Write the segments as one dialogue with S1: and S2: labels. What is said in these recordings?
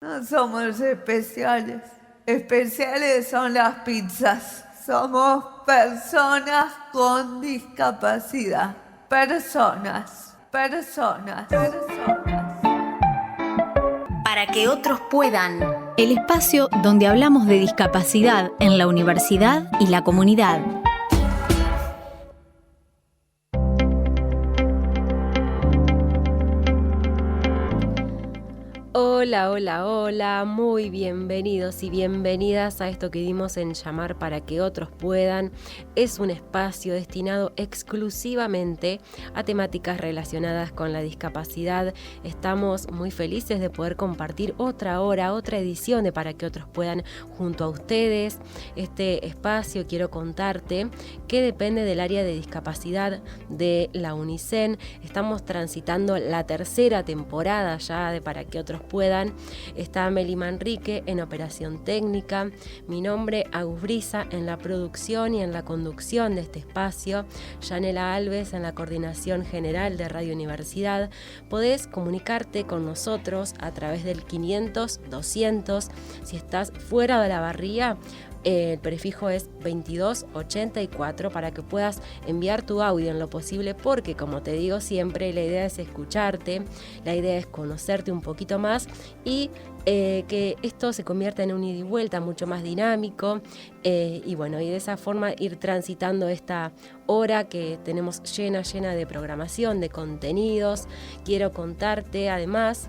S1: No somos especiales. Especiales son las pizzas. Somos personas con discapacidad. Personas.
S2: Para que otros puedan. El espacio donde hablamos de discapacidad en la universidad y la comunidad.
S3: Hola, muy bienvenidos y bienvenidas a esto que dimos en llamar Para que otros puedan. Es un espacio destinado exclusivamente a temáticas relacionadas con la discapacidad. Estamos muy felices de poder compartir otra hora, otra edición de Para que otros puedan junto a ustedes. Este espacio, quiero contarte que depende del área de discapacidad de la UNICEN. Estamos transitando la tercera temporada ya de Para que otros puedan. Está Meli Manrique en operación técnica, mi nombre Agus Brisa en la producción y en la conducción de este espacio, Yanela Alves en la coordinación general de Radio Universidad. Podés comunicarte con nosotros a través del 500-200. Si estás fuera de la barría, el prefijo es 2284 para que puedas enviar tu audio en lo posible, porque como te digo siempre, la idea es escucharte, la idea es conocerte un poquito más y que esto se convierta en un ida y vuelta mucho más dinámico y de esa forma ir transitando esta hora que tenemos llena de programación, de contenidos. Quiero contarte además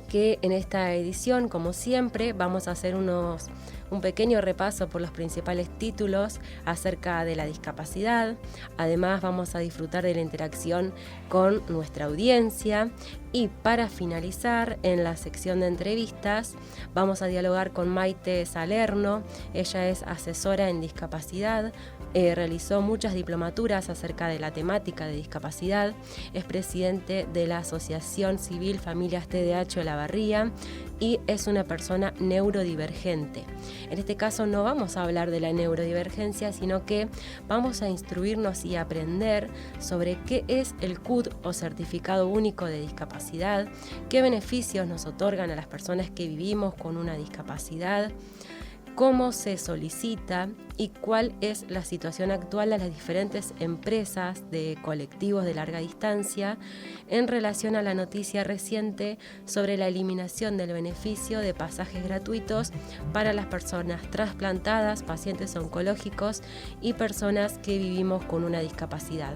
S3: que en esta edición, como siempre, vamos a hacer un pequeño repaso por los principales títulos acerca de la discapacidad. Además, vamos a disfrutar de la interacción con nuestra audiencia. Y para finalizar, en la sección de entrevistas, vamos a dialogar con Maite Salerno. Ella es asesora en discapacidad. Realizó muchas diplomaturas acerca de la temática de discapacidad. Es presidente de la Asociación Civil Familias TDAH de la Barría y es una persona neurodivergente. En este caso no vamos a hablar de la neurodivergencia, sino que vamos a instruirnos y aprender sobre qué es el CUD o Certificado Único de Discapacidad, qué beneficios nos otorgan a las personas que vivimos con una discapacidad, cómo se solicita y cuál es la situación actual de las diferentes empresas de colectivos de larga distancia en relación a la noticia reciente sobre la eliminación del beneficio de pasajes gratuitos para las personas trasplantadas, pacientes oncológicos y personas que vivimos con una discapacidad.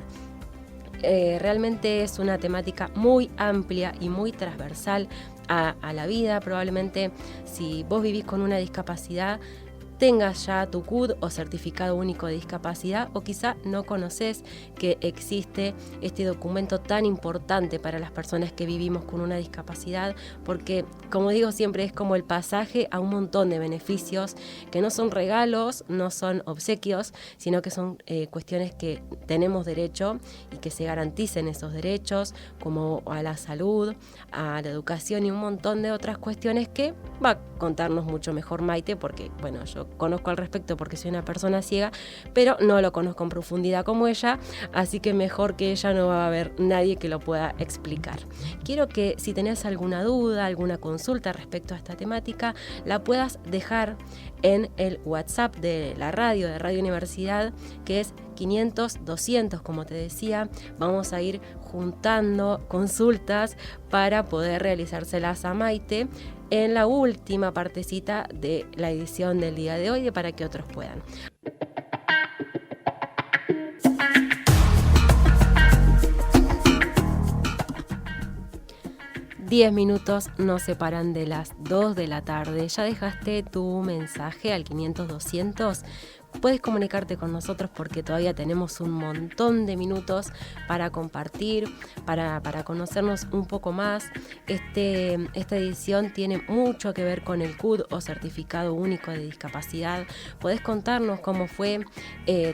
S3: Realmente es una temática muy amplia y muy transversal a la vida. Probablemente si vos vivís con una discapacidad tengas ya tu CUD o Certificado Único de Discapacidad, o quizá no conoces que existe este documento tan importante para las personas que vivimos con una discapacidad, porque como digo siempre es como el pasaje a un montón de beneficios que no son regalos, no son obsequios, sino que son cuestiones que tenemos derecho y que se garanticen esos derechos, como a la salud, a la educación y un montón de otras cuestiones que va a contarnos mucho mejor Maite, porque yo conozco al respecto porque soy una persona ciega, pero no lo conozco en profundidad como ella, así que mejor que ella no va a haber nadie que lo pueda explicar. Quiero que si tenés alguna duda, alguna consulta respecto a esta temática, la puedas dejar en el WhatsApp de la radio, de Radio Universidad, que es 500-200, como te decía. Vamos a ir juntando consultas para poder realizárselas a Maite en la última partecita de la edición del día de hoy de Para que otros puedan. 10 minutos nos separan de las 2 de la tarde. ¿Ya dejaste tu mensaje al 500-200? Puedes comunicarte con nosotros porque todavía tenemos un montón de minutos para compartir, para conocernos un poco más. Esta edición tiene mucho que ver con el CUD o Certificado Único de Discapacidad. Podés contarnos cómo fue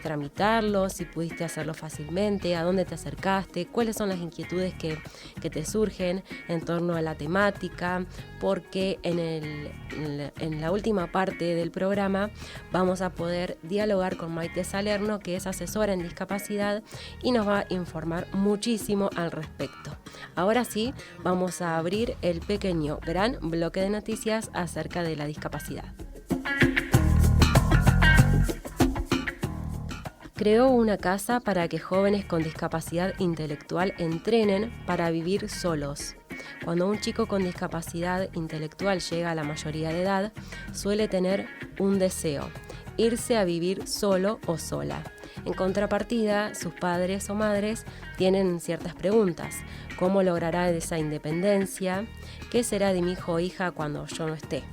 S3: tramitarlo, si pudiste hacerlo fácilmente, a dónde te acercaste, cuáles son las inquietudes que te surgen en torno a la temática, porque en la última parte del programa vamos a poder dialogar con Maite Salerno, que es asesora en discapacidad y nos va a informar muchísimo al respecto. Ahora sí, vamos a abrir el pequeño gran bloque de noticias acerca de la discapacidad. Creó una casa para que jóvenes con discapacidad intelectual entrenen para vivir solos. Cuando un chico con discapacidad intelectual llega a la mayoría de edad, suele tener un deseo: irse a vivir solo o sola. En contrapartida, sus padres o madres tienen ciertas preguntas. ¿Cómo logrará esa independencia? ¿Qué será de mi hijo o hija cuando yo no esté?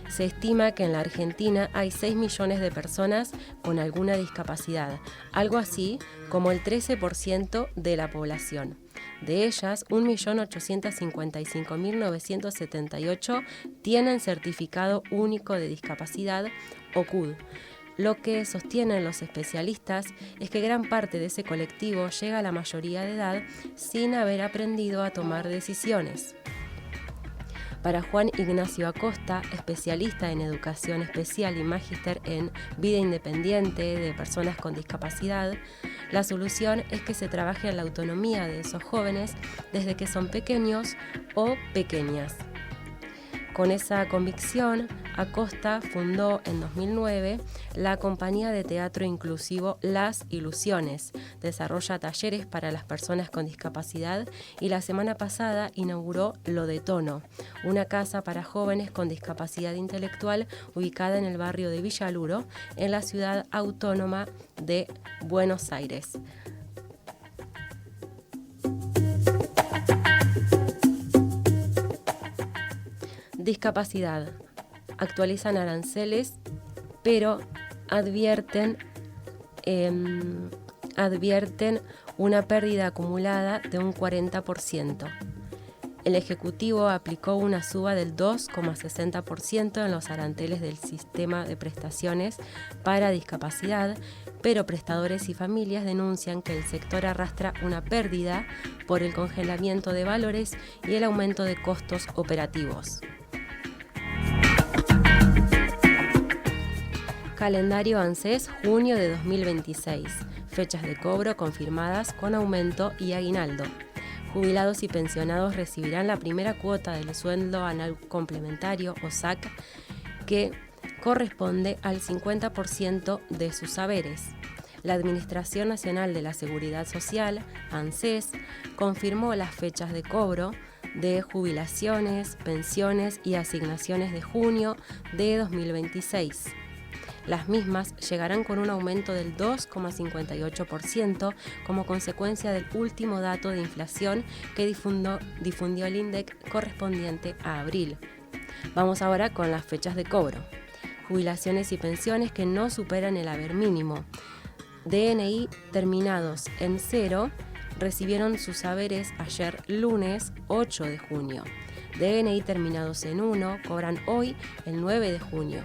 S3: Se estima que en la Argentina hay 6 millones de personas con alguna discapacidad, algo así como el 13% de la población. De ellas, 1.855.978 tienen certificado único de discapacidad o CUD. Lo que sostienen los especialistas es que gran parte de ese colectivo llega a la mayoría de edad sin haber aprendido a tomar decisiones. Para Juan Ignacio Acosta, especialista en educación especial y magíster en vida independiente de personas con discapacidad, la solución es que se trabaje en la autonomía de esos jóvenes desde que son pequeños o pequeñas. Con esa convicción, Acosta fundó en 2009 la compañía de teatro inclusivo Las Ilusiones. Desarrolla talleres para las personas con discapacidad y la semana pasada inauguró Lo de Tono, una casa para jóvenes con discapacidad intelectual ubicada en el barrio de Villaluro, en la ciudad autónoma de Buenos Aires. Discapacidad. Actualizan aranceles, pero advierten una pérdida acumulada de un 40%. El Ejecutivo aplicó una suba del 2,60% en los aranceles del sistema de prestaciones para discapacidad, pero prestadores y familias denuncian que el sector arrastra una pérdida por el congelamiento de valores y el aumento de costos operativos. Calendario ANSES junio de 2026. Fechas de cobro confirmadas con aumento y aguinaldo. Jubilados y pensionados recibirán la primera cuota del sueldo anual complementario o SAC, que corresponde al 50% de sus haberes. La Administración Nacional de la Seguridad Social, ANSES, confirmó las fechas de cobro de jubilaciones, pensiones y asignaciones de junio de 2026. Las mismas llegarán con un aumento del 2,58% como consecuencia del último dato de inflación que difundió el INDEC correspondiente a abril. Vamos ahora con las fechas de cobro. Jubilaciones y pensiones que no superan el haber mínimo. DNI terminados en 0 recibieron sus haberes ayer lunes 8 de junio. DNI terminados en 1 cobran hoy el 9 de junio.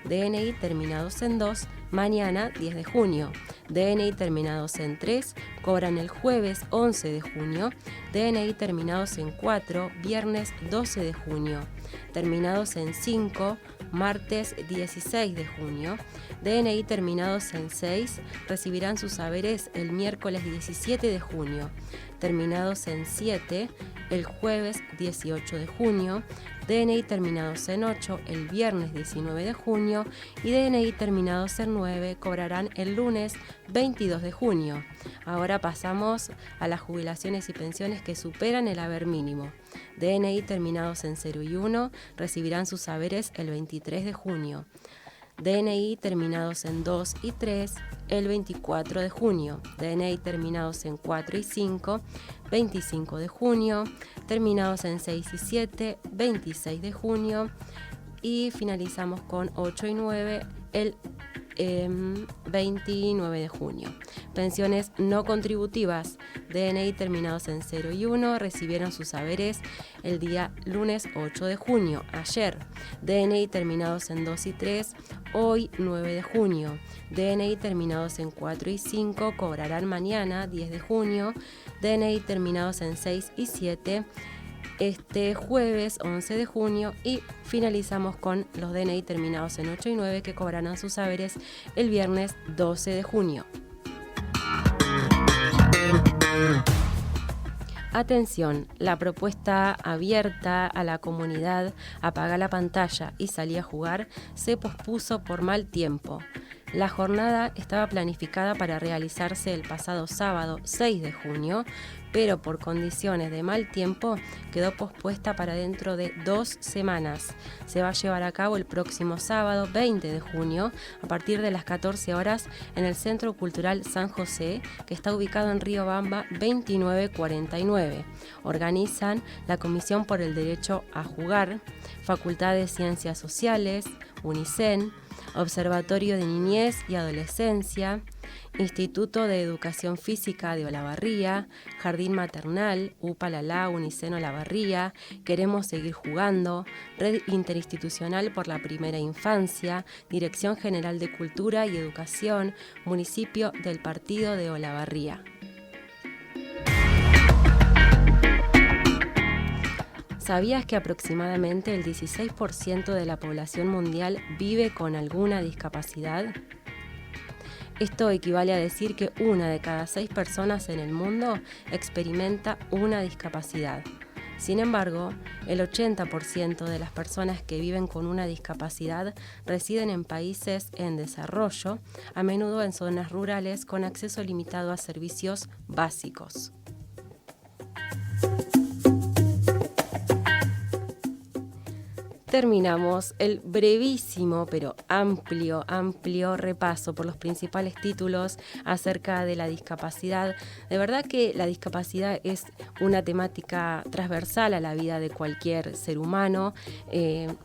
S3: DNI terminados en 2, mañana 10 de junio. DNI terminados en 3, cobran el jueves 11 de junio. DNI terminados en 4, viernes 12 de junio. Terminados en 5, martes 16 de junio. DNI terminados en 6, recibirán sus haberes el miércoles 17 de junio. Terminados en 7, el jueves 18 de junio. DNI terminados en 8, el viernes 19 de junio, y DNI terminados en 9 cobrarán el lunes 22 de junio. Ahora pasamos a las jubilaciones y pensiones que superan el haber mínimo. DNI terminados en 0 y 1 recibirán sus haberes el 23 de junio. DNI terminados en 2 y 3 el 24 de junio. DNI terminados en 4 y 5, 25 de junio. Terminados en 6 y 7, 26 de junio. Y finalizamos con 8 y 9 el 29 de junio. Pensiones no contributivas. DNI terminados en 0 y 1 recibieron sus haberes el día lunes 8 de junio, ayer. DNI terminados en 2 y 3, hoy 9 de junio. DNI terminados en 4 y 5 cobrarán mañana 10 de junio. DNI terminados en 6 y 7 este jueves 11 de junio y finalizamos con los DNI terminados en 8 y 9 que cobrarán sus saberes el viernes 12 de junio. Atención, la propuesta abierta a la comunidad Apaga la pantalla y salí a jugar se pospuso por mal tiempo. La jornada estaba planificada para realizarse el pasado sábado 6 de junio, pero por condiciones de mal tiempo quedó pospuesta para dentro de 2 semanas. Se va a llevar a cabo el próximo sábado 20 de junio a partir de las 14 horas en el Centro Cultural San José, que está ubicado en Riobamba 2949. Organizan la Comisión por el Derecho a Jugar, Facultad de Ciencias Sociales, UNICEN, Observatorio de Niñez y Adolescencia, Instituto de Educación Física de Olavarría, Jardín Maternal, UPA-Lalá, UNICEN Olavarría, Queremos Seguir Jugando, Red Interinstitucional por la Primera Infancia, Dirección General de Cultura y Educación, Municipio del Partido de Olavarría. ¿Sabías que aproximadamente el 16% de la población mundial vive con alguna discapacidad? Esto equivale a decir que 1 de cada 6 personas en el mundo experimenta una discapacidad. Sin embargo, el 80% de las personas que viven con una discapacidad residen en países en desarrollo, a menudo en zonas rurales con acceso limitado a servicios básicos. Terminamos el brevísimo pero amplio repaso por los principales títulos acerca de la discapacidad. De verdad que la discapacidad es una temática transversal a la vida de cualquier ser humano.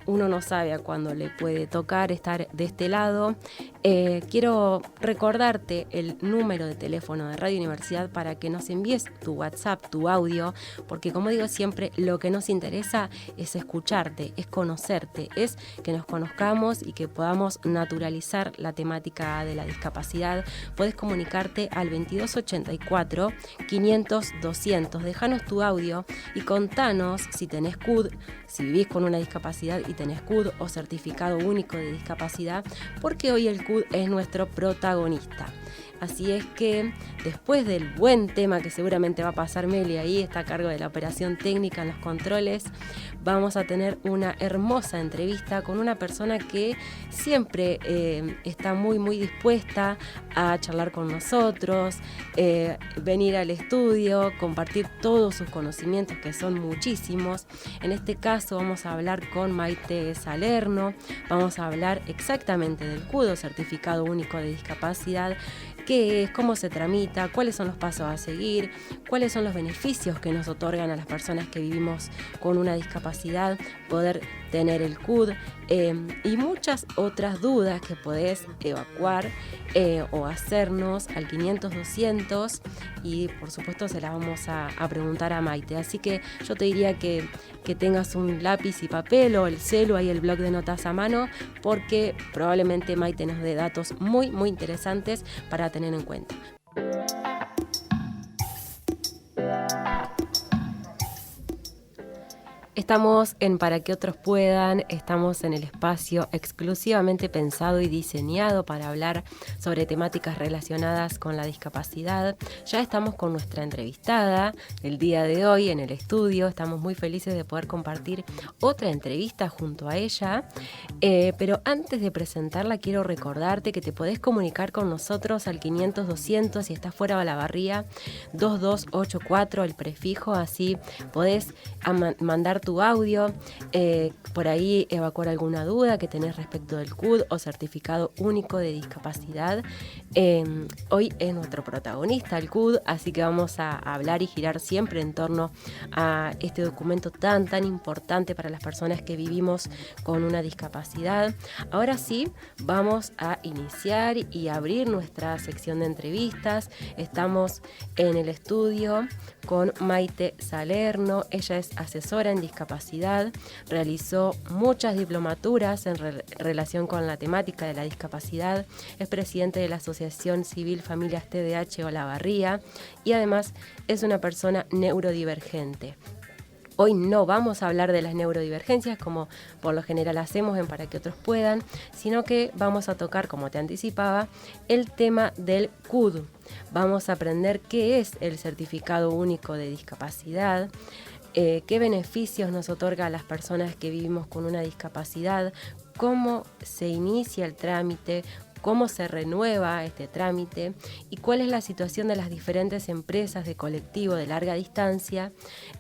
S3: Uno no sabe a cuándo le puede tocar estar de este lado. Quiero recordarte el número de teléfono de Radio Universidad para que nos envíes tu WhatsApp, tu audio, porque como digo siempre, lo que nos interesa es escucharte, es conocerte, es que nos conozcamos y que podamos naturalizar la temática de la discapacidad. Puedes comunicarte al 2284 500 200. Déjanos tu audio y contanos si tenés CUD, si vivís con una discapacidad y tenés CUD o certificado único de discapacidad, porque hoy el CUD es nuestro protagonista. Así es que después del buen tema que seguramente va a pasar Meli ahí, está a cargo de la operación técnica en los controles, vamos a tener una hermosa entrevista con una persona que siempre está muy dispuesta a charlar con nosotros, venir al estudio, compartir todos sus conocimientos, que son muchísimos. En este caso vamos a hablar con Maite Salerno, vamos a hablar exactamente del CUD, Certificado Único de Discapacidad, qué es, cómo se tramita, cuáles son los pasos a seguir, cuáles son los beneficios que nos otorgan a las personas que vivimos con una discapacidad, poder tener el CUD y muchas otras dudas que podés evacuar o hacernos al 500-200 y por supuesto se las vamos a preguntar a Maite. Así que yo te diría que tengas un lápiz y papel o el celu, ahí el blog de notas a mano, porque probablemente Maite nos dé datos muy interesantes para tener en cuenta. Estamos en Para que otros puedan, estamos en el espacio exclusivamente pensado y diseñado para hablar sobre temáticas relacionadas con la discapacidad. Ya estamos con nuestra entrevistada el día de hoy en el estudio, estamos muy felices de poder compartir otra entrevista junto a ella, pero antes de presentarla quiero recordarte que te podés comunicar con nosotros al 500-200 si estás fuera de Olavarría, 2284 el prefijo, así podés mandar tu audio, por ahí evacuar alguna duda que tenés respecto del CUD o Certificado Único de Discapacidad. Hoy es nuestro protagonista el CUD, así que vamos a hablar y girar siempre en torno a este documento tan importante para las personas que vivimos con una discapacidad. Ahora sí, vamos a iniciar y abrir nuestra sección de entrevistas. Estamos en el estudio con Maite Salerno. Ella es asesora en discapacidad, realizó muchas diplomaturas en relación con la temática de la discapacidad, es presidente de la Asociación Civil Familias TDH Olavarría y además es una persona neurodivergente. Hoy no vamos a hablar de las neurodivergencias como por lo general hacemos en Para que otros puedan, sino que vamos a tocar, como te anticipaba, el tema del CUD. Vamos a aprender qué es el Certificado Único de Discapacidad, qué beneficios nos otorga a las personas que vivimos con una discapacidad, cómo se inicia el trámite, cómo se renueva este trámite y cuál es la situación de las diferentes empresas de colectivo de larga distancia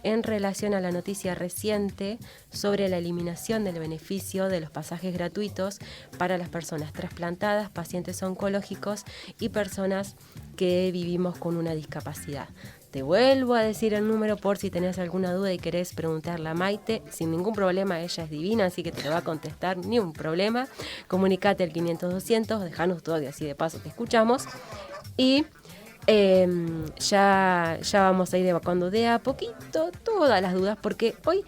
S3: en relación a la noticia reciente sobre la eliminación del beneficio de los pasajes gratuitos para las personas trasplantadas, pacientes oncológicos y personas que vivimos con una discapacidad. Te vuelvo a decir el número por si tenés alguna duda y querés preguntarle a Maite. Sin ningún problema, ella es divina, así que te lo va a contestar, ni un problema. Comunicate al 500-200, dejanos tu audio, así de paso te escuchamos. Y ya vamos a ir evacuando de a poquito todas las dudas, porque hoy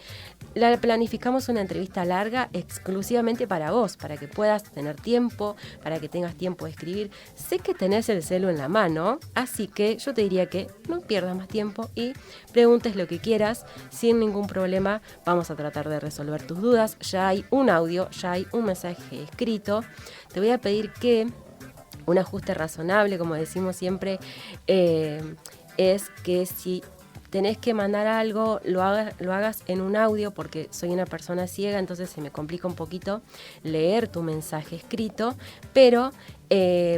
S3: planificamos una entrevista larga exclusivamente para vos, para que puedas tener tiempo, para que tengas tiempo de escribir. Sé que tenés el celu en la mano, así que yo te diría que no pierdas más tiempo y preguntes lo que quieras sin ningún problema. Vamos a tratar de resolver tus dudas. Ya hay un audio, ya hay un mensaje escrito. Te voy a pedir que un ajuste razonable, como decimos siempre, es que si tenés que mandar algo, lo hagas en un audio, porque soy una persona ciega, entonces se me complica un poquito leer tu mensaje escrito, pero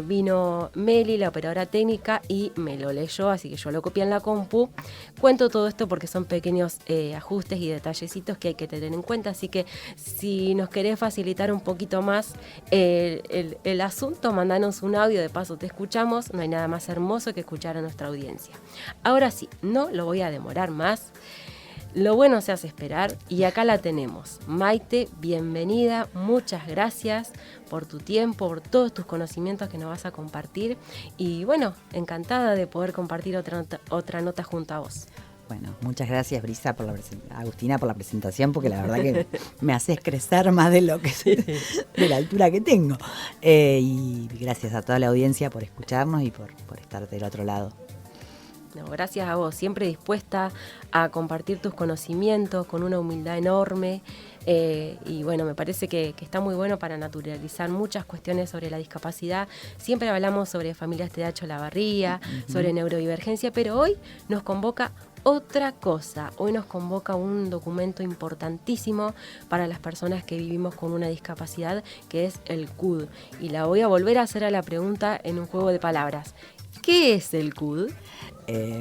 S3: vino Meli, la operadora técnica, y me lo leyó, así que yo lo copié en la compu. Cuento todo esto porque son pequeños ajustes y detallecitos que hay que tener en cuenta, así que si nos querés facilitar un poquito más el asunto, mandanos un audio, de paso te escuchamos. No hay nada más hermoso que escuchar a nuestra audiencia. Ahora sí, no lo voy a demorar más. Lo bueno se hace esperar y acá la tenemos. Maite, bienvenida, muchas gracias por tu tiempo, por todos tus conocimientos que nos vas a compartir y bueno, encantada de poder compartir otra nota junto a vos.
S4: Bueno, muchas gracias Brisa Agustina por la presentación, porque la verdad que me haces crecer más de lo que de la altura que tengo. Y gracias a toda la audiencia por escucharnos y por estar del otro lado.
S3: No, gracias a vos, siempre dispuesta a compartir tus conocimientos con una humildad enorme y bueno, me parece que está muy bueno para naturalizar muchas cuestiones sobre la discapacidad. Siempre hablamos sobre familias TDAH Olavarría, sobre neurodivergencia, pero hoy nos convoca otra cosa. Hoy nos convoca un documento importantísimo para las personas que vivimos con una discapacidad, que es el CUD. Y la voy a volver a hacer a la pregunta en un juego de palabras. ¿Qué es el CUD?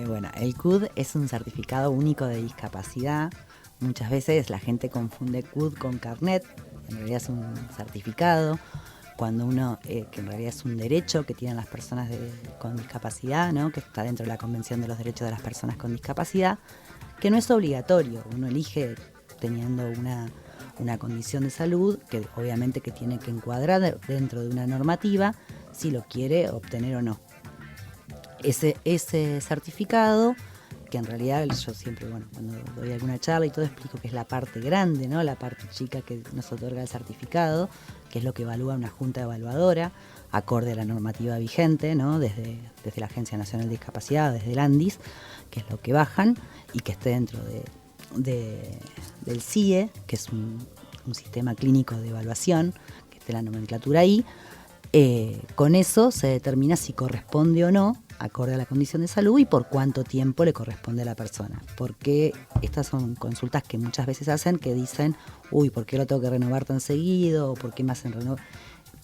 S4: Bueno, el CUD es un certificado único de discapacidad. Muchas veces la gente confunde CUD con carnet. En realidad es un certificado, cuando uno, que en realidad es un derecho que tienen las personas con discapacidad, ¿no? Que está dentro de la Convención de los Derechos de las Personas con Discapacidad, que no es obligatorio. Uno elige teniendo una condición de salud que obviamente que tiene que encuadrar dentro de una normativa si lo quiere obtener o no. Ese certificado, que en realidad yo siempre, bueno, cuando doy alguna charla y todo, explico que es la parte grande, ¿no? La parte chica que nos otorga el certificado, que es lo que evalúa una junta evaluadora, acorde a la normativa vigente, ¿no? Desde la Agencia Nacional de Discapacidad, desde el ANDIS, que es lo que bajan, y que esté dentro del CIE, que es un sistema clínico de evaluación, que esté la nomenclatura ahí. Con eso se determina si corresponde o no, acorde a la condición de salud, y por cuánto tiempo le corresponde a la persona. Porque estas son consultas que muchas veces hacen que dicen, uy, ¿por qué lo tengo que renovar tan seguido? ¿O por qué me hacen renovar?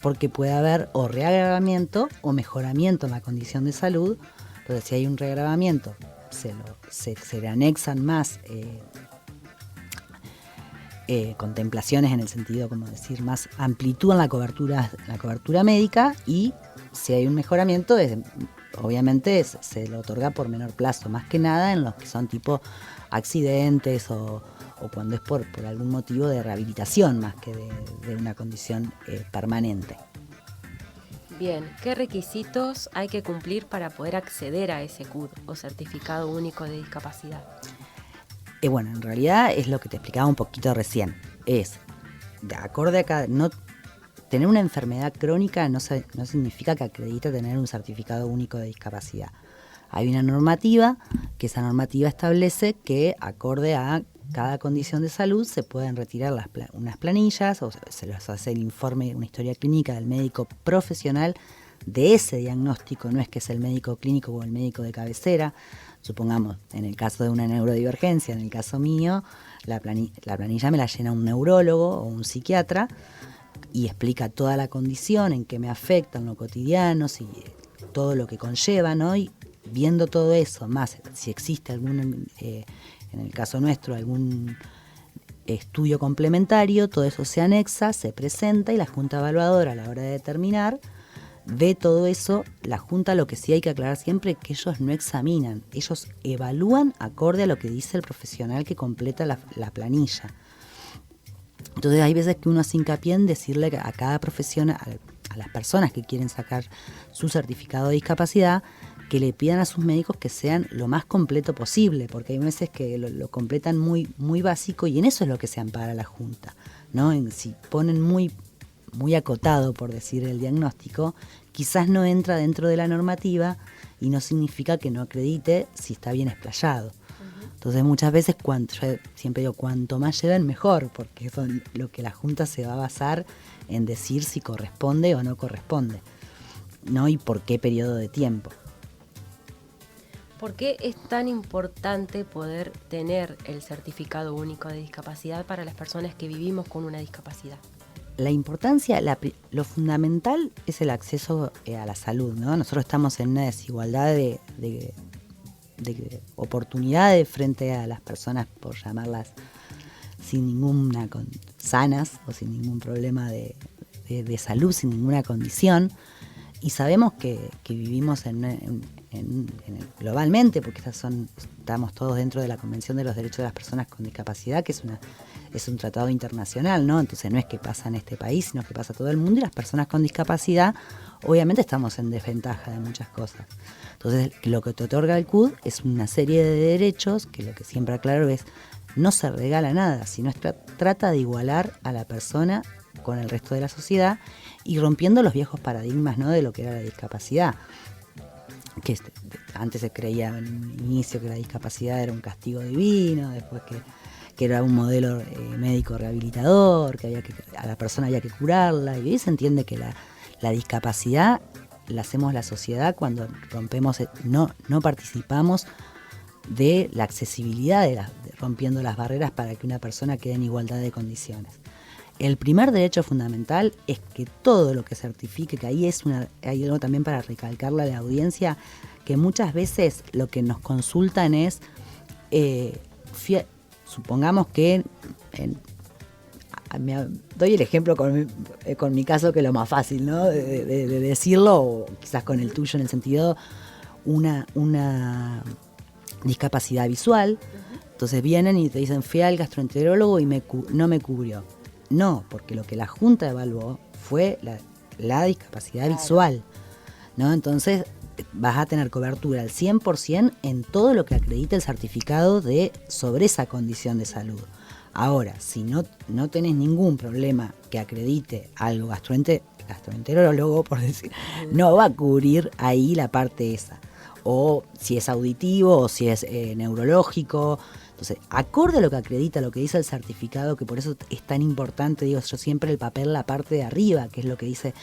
S4: Porque puede haber o reagravamiento o mejoramiento en la condición de salud. Entonces, si hay un reagravamiento, se le anexan más contemplaciones, en el sentido, como decir, más amplitud en la cobertura médica, y si hay un mejoramiento, obviamente se lo otorga por menor plazo, más que nada en los que son tipo accidentes o cuando es por algún motivo de rehabilitación más que de una condición permanente.
S3: Bien, ¿qué requisitos hay que cumplir para poder acceder a ese CUD o Certificado Único de Discapacidad?
S4: Bueno, en realidad es lo que te explicaba un poquito recién. Es, de acorde acá, no tener una enfermedad crónica no significa que acredite tener un certificado único de discapacidad. Hay una normativa, que esa normativa establece que, acorde a cada condición de salud se pueden retirar unas planillas o se les hace el informe, una historia clínica del médico profesional de ese diagnóstico, no es que es el médico clínico o el médico de cabecera. Supongamos, en el caso de una neurodivergencia, en el caso mío, la planilla me la llena un neurólogo o un psiquiatra y explica toda la condición, en qué me afecta en lo cotidiano, todo lo que conlleva, ¿no? Y viendo todo eso, más si existe algún, en el caso nuestro, algún estudio complementario, todo eso se anexa, se presenta y la Junta Evaluadora, a la hora de determinar, ve todo eso. La Junta, lo que sí hay que aclarar siempre es que ellos no examinan, ellos evalúan acorde a lo que dice el profesional que completa la planilla. Entonces hay veces que uno hace hincapié en decirle a cada profesional, a las personas que quieren sacar su certificado de discapacidad, que le pidan a sus médicos que sean lo más completo posible, porque hay veces que lo completan muy, muy básico y en eso es lo que se ampara la Junta, ¿no? Si ponen muy acotado, por decir, el diagnóstico, quizás no entra dentro de la normativa y no significa que no acredite si está bien explayado. Entonces muchas veces, yo siempre digo, cuanto más lleven mejor, porque eso es lo que la Junta se va a basar en decir si corresponde o no corresponde, ¿no? Y por qué periodo de tiempo.
S3: ¿Por qué es tan importante poder tener el certificado único de discapacidad para las personas que vivimos con una discapacidad?
S4: La importancia, lo fundamental es el acceso a la salud, ¿no? Nosotros estamos en una desigualdad de oportunidades frente a las personas, por llamarlas sin ninguna sanas o sin ningún problema de salud, sin ninguna condición. Y sabemos que vivimos globalmente, porque estamos todos dentro de la Convención de los Derechos de las Personas con Discapacidad, que es un tratado internacional, ¿no? Entonces no es que pasa en este país, sino que pasa a todo el mundo, y las personas con discapacidad obviamente estamos en desventaja de muchas cosas. Entonces lo que te otorga el CUD es una serie de derechos que, lo que siempre aclaro, es no se regala nada, sino trata de igualar a la persona con el resto de la sociedad y rompiendo los viejos paradigmas, ¿no?, de lo que era la discapacidad. Que antes se creía en un inicio que la discapacidad era un castigo divino, después que era un modelo médico rehabilitador, que a la persona había que curarla, y hoy se entiende que la discapacidad la hacemos la sociedad cuando rompemos, no participamos de la accesibilidad, rompiendo las barreras para que una persona quede en igualdad de condiciones. El primer derecho fundamental es que todo lo que certifique, que ahí hay algo también para recalcarle a la audiencia, que muchas veces lo que nos consultan es, supongamos que, doy el ejemplo con mi caso, que es lo más fácil, ¿no?, de decirlo, o quizás con el tuyo, en el sentido, una discapacidad visual. Entonces vienen y te dicen, fui al gastroenterólogo y no me cubrió. No, porque lo que la Junta evaluó fue la discapacidad visual, ¿no? Entonces vas a tener cobertura al 100% en todo lo que acredite el certificado sobre esa condición de salud. Ahora, si no tenés ningún problema que acredite algo gastroenterólogo, por decir, no va a cubrir ahí la parte esa. O si es auditivo, o si es neurológico. Entonces, acorde a lo que acredita, lo que dice el certificado, que por eso es tan importante, digo yo siempre, el papel, la parte de arriba, que es lo que dice,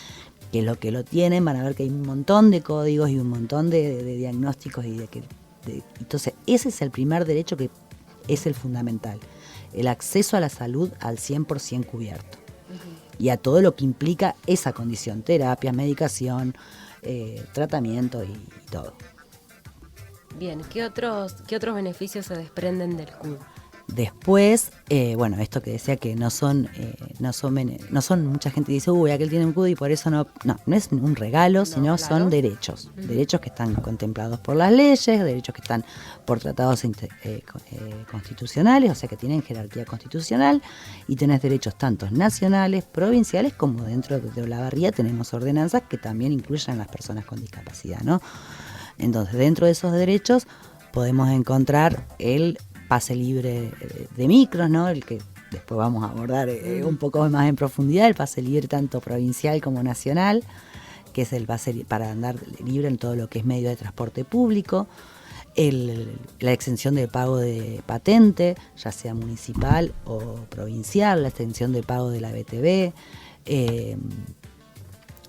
S4: que es lo que lo tienen, van a ver que hay un montón de códigos y un montón de diagnósticos. Entonces, ese es el primer derecho, que es el fundamental, el acceso a la salud al 100% cubierto. Y a todo lo que implica esa condición, terapia, medicación, tratamiento y todo.
S3: Bien, ¿qué otros beneficios se desprenden del CUD?
S4: Después, esto que decía que no son mucha gente dice, aquel tiene un CUD y por eso no es un regalo, sino claro, son derechos, derechos que están contemplados por las leyes, derechos que están por tratados constitucionales, o sea que tienen jerarquía constitucional, y tenés derechos tanto nacionales, provinciales, como dentro de Olavarría tenemos ordenanzas que también incluyen a las personas con discapacidad, ¿no? Entonces, dentro de esos derechos podemos encontrar el pase libre de micros, ¿no?, el que después vamos a abordar un poco más en profundidad, el pase libre tanto provincial como nacional, que es el pase para andar libre en todo lo que es medio de transporte público. la exención de pago de patente, ya sea municipal o provincial, la exención de pago de la BTV.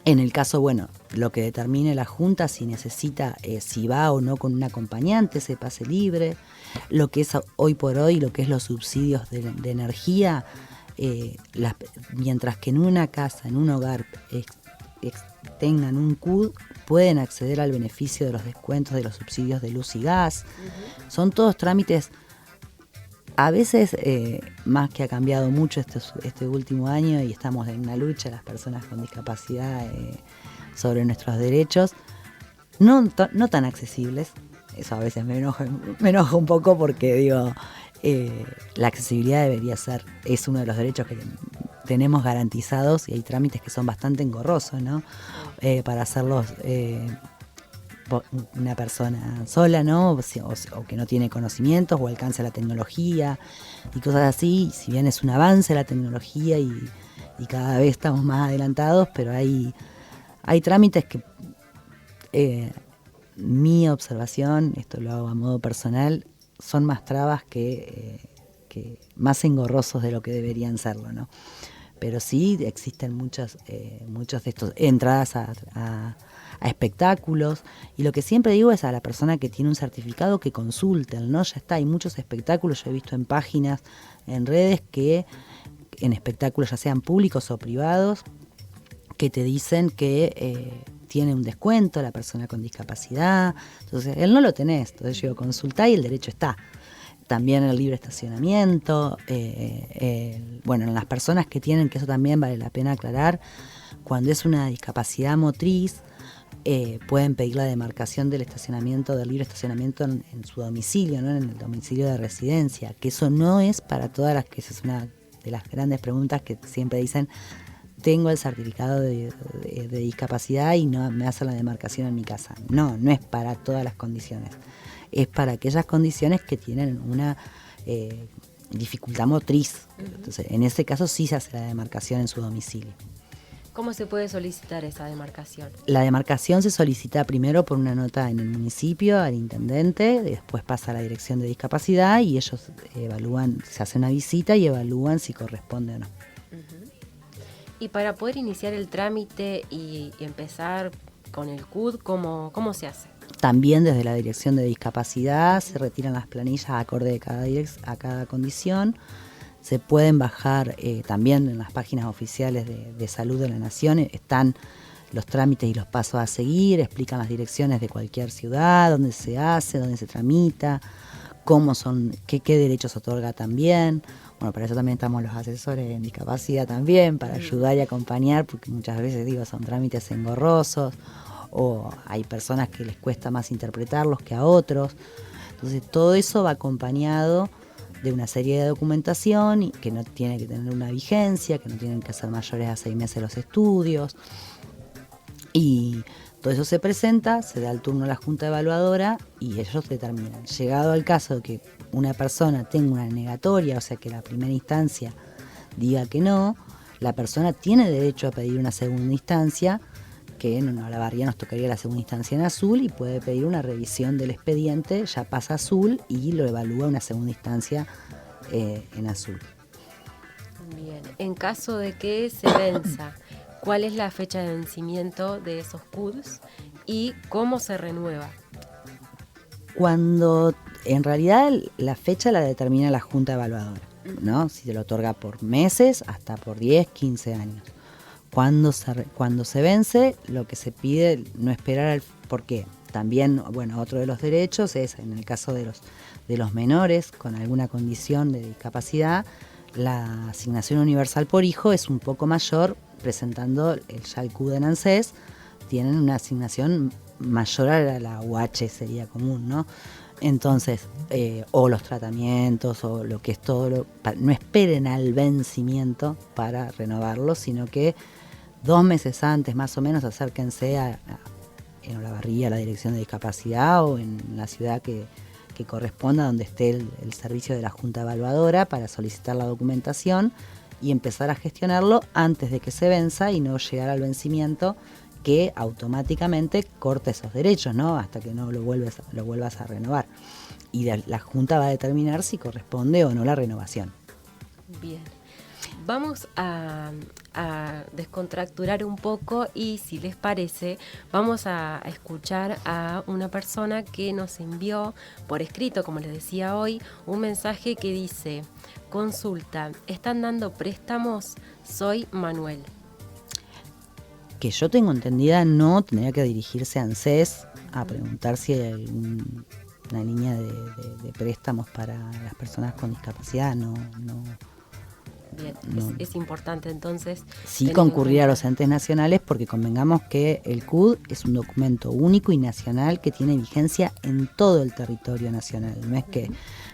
S4: En el caso, bueno, lo que determine la Junta si necesita, si va o no con un acompañante, ese pase libre. Lo que es hoy por hoy, lo que es los subsidios de energía, mientras que en una casa, en un hogar, tengan un CUD, pueden acceder al beneficio de los descuentos de los subsidios de luz y gas. Son todos trámites, a veces más que ha cambiado mucho este último año y estamos en una lucha las personas con discapacidad sobre nuestros derechos, no tan accesibles. Eso a veces me enoja un poco porque digo, la accesibilidad debería ser, es uno de los derechos que tenemos garantizados y hay trámites que son bastante engorrosos, ¿no? Para hacerlos una persona sola, ¿no? O que no tiene conocimientos o alcanza la tecnología y cosas así. Si bien es un avance la tecnología y cada vez estamos más adelantados, pero hay trámites que mi observación, esto lo hago a modo personal, son más trabas que más engorrosos de lo que deberían serlo, ¿no? Pero sí existen muchos de estos entradas a espectáculos, y lo que siempre digo es a la persona que tiene un certificado que consulten, ¿no? Ya está, hay muchos espectáculos, yo he visto en páginas, en redes, que en espectáculos ya sean públicos o privados, que te dicen que tiene un descuento la persona con discapacidad. Entonces, él no lo tenés, entonces yo consultá y el derecho está. También el libre estacionamiento, bueno, en las personas que tienen, que eso también vale la pena aclarar, cuando es una discapacidad motriz, pueden pedir la demarcación del estacionamiento, del libre estacionamiento en su domicilio, ¿no? En el domicilio de residencia, que eso no es para todas las, que esa es una de las grandes preguntas que siempre dicen, tengo el certificado de discapacidad y no me hacen la demarcación en mi casa. No es para todas las condiciones. Es para aquellas condiciones que tienen una dificultad motriz. Entonces, en ese caso sí se hace la demarcación en su domicilio.
S3: ¿Cómo se puede solicitar esa demarcación?
S4: La demarcación se solicita primero por una nota en el municipio, al intendente, después pasa a la dirección de discapacidad y ellos evalúan, se hace una visita y evalúan si corresponde o no.
S3: Y para poder iniciar el trámite y empezar con el CUD, ¿cómo se hace?
S4: También desde la Dirección de Discapacidad se retiran las planillas acorde a cada condición. Se pueden bajar también en las páginas oficiales de Salud de la Nación, están los trámites y los pasos a seguir, explican las direcciones de cualquier ciudad, dónde se hace, dónde se tramita, cómo son, qué derechos otorga también. Bueno, para eso también estamos los asesores en discapacidad también, para ayudar y acompañar, porque muchas veces son trámites engorrosos, o hay personas que les cuesta más interpretarlos que a otros. Entonces todo eso va acompañado de una serie de documentación y que no tiene que tener una vigencia, que no tienen que ser mayores a 6 meses los estudios. Y todo eso se presenta, se da el turno a la Junta Evaluadora y ellos determinan. Llegado al caso de que una persona tenga una negatoria, o sea que la primera instancia diga que no, la persona tiene derecho a pedir una segunda instancia, que no, la barría nos tocaría la segunda instancia en azul y puede pedir una revisión del expediente, ya pasa a azul y lo evalúa una segunda instancia en azul.
S3: Bien, en caso de que se venza, ¿cuál es la fecha de vencimiento de esos CUDs y cómo se renueva?
S4: Cuando en realidad la fecha la determina la Junta Evaluadora, ¿no? Si se lo otorga por meses hasta por 10, 15 años. Cuando se vence, lo que se pide, no esperar ¿por qué? También, bueno, otro de los derechos es, en el caso de los menores con alguna condición de discapacidad, la asignación universal por hijo es un poco mayor, presentando el CUD en ANSES, tienen una asignación mayor a la UH, sería común, ¿no? Entonces, o los tratamientos, o lo que es todo, no esperen al vencimiento para renovarlo, sino que 2 meses antes, más o menos, acérquense en Olavarría, a la Dirección de Discapacidad, o en la ciudad que corresponda, donde esté el servicio de la Junta Evaluadora, para solicitar la documentación y empezar a gestionarlo antes de que se venza y no llegar al vencimiento que automáticamente corta esos derechos, ¿no? Hasta que no lo vuelvas a renovar. Y la Junta va a determinar si corresponde o no la renovación.
S3: Bien. Vamos a descontracturar un poco y, si les parece, vamos a escuchar a una persona que nos envió por escrito, como les decía hoy, un mensaje que dice: consulta, ¿están dando préstamos? Soy Manuel.
S4: Que yo tengo entendida, no, tendría que dirigirse a ANSES a preguntar si hay una línea de préstamos para las personas con discapacidad, no.
S3: Bien,
S4: no.
S3: Es importante entonces.
S4: Sí concurrir a los entes nacionales, porque convengamos que el CUD es un documento único y nacional que tiene vigencia en todo el territorio nacional. No es que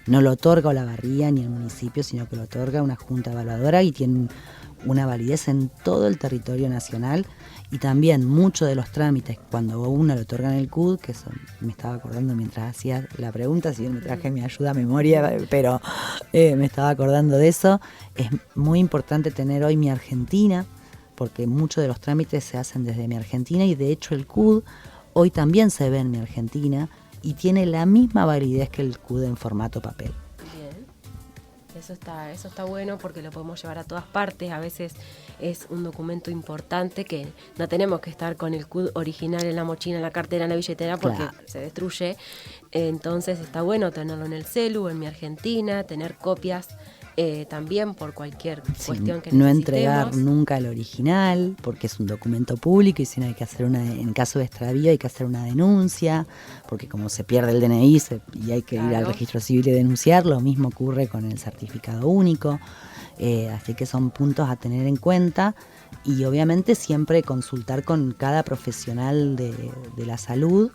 S4: no lo otorga Olavarría ni el municipio, sino que lo otorga una junta evaluadora y tiene una validez en todo el territorio nacional. Y también muchos de los trámites, cuando uno lo otorga en el CUD, que eso me estaba acordando mientras hacía la pregunta, si bien me traje mi ayuda a memoria, pero me estaba acordando de eso. Es muy importante tener hoy Mi Argentina, porque muchos de los trámites se hacen desde Mi Argentina, y de hecho el CUD hoy también se ve en Mi Argentina y tiene la misma validez que el CUD en formato papel.
S3: Eso está bueno, porque lo podemos llevar a todas partes. A veces es un documento importante que no tenemos que estar con el CUD original en la mochila, en la cartera, en la billetera, porque claro, se destruye. Entonces está bueno tenerlo en el celu, en Mi Argentina, tener copias también por cualquier cuestión que necesitemos.
S4: No entregar nunca el original, porque es un documento público y si no hay que hacer en caso de extravío hay que hacer una denuncia, porque como se pierde el DNI y hay que ir al registro civil y denunciar, lo mismo ocurre con el certificado único. Así que son puntos a tener en cuenta, y obviamente siempre consultar con cada profesional de la salud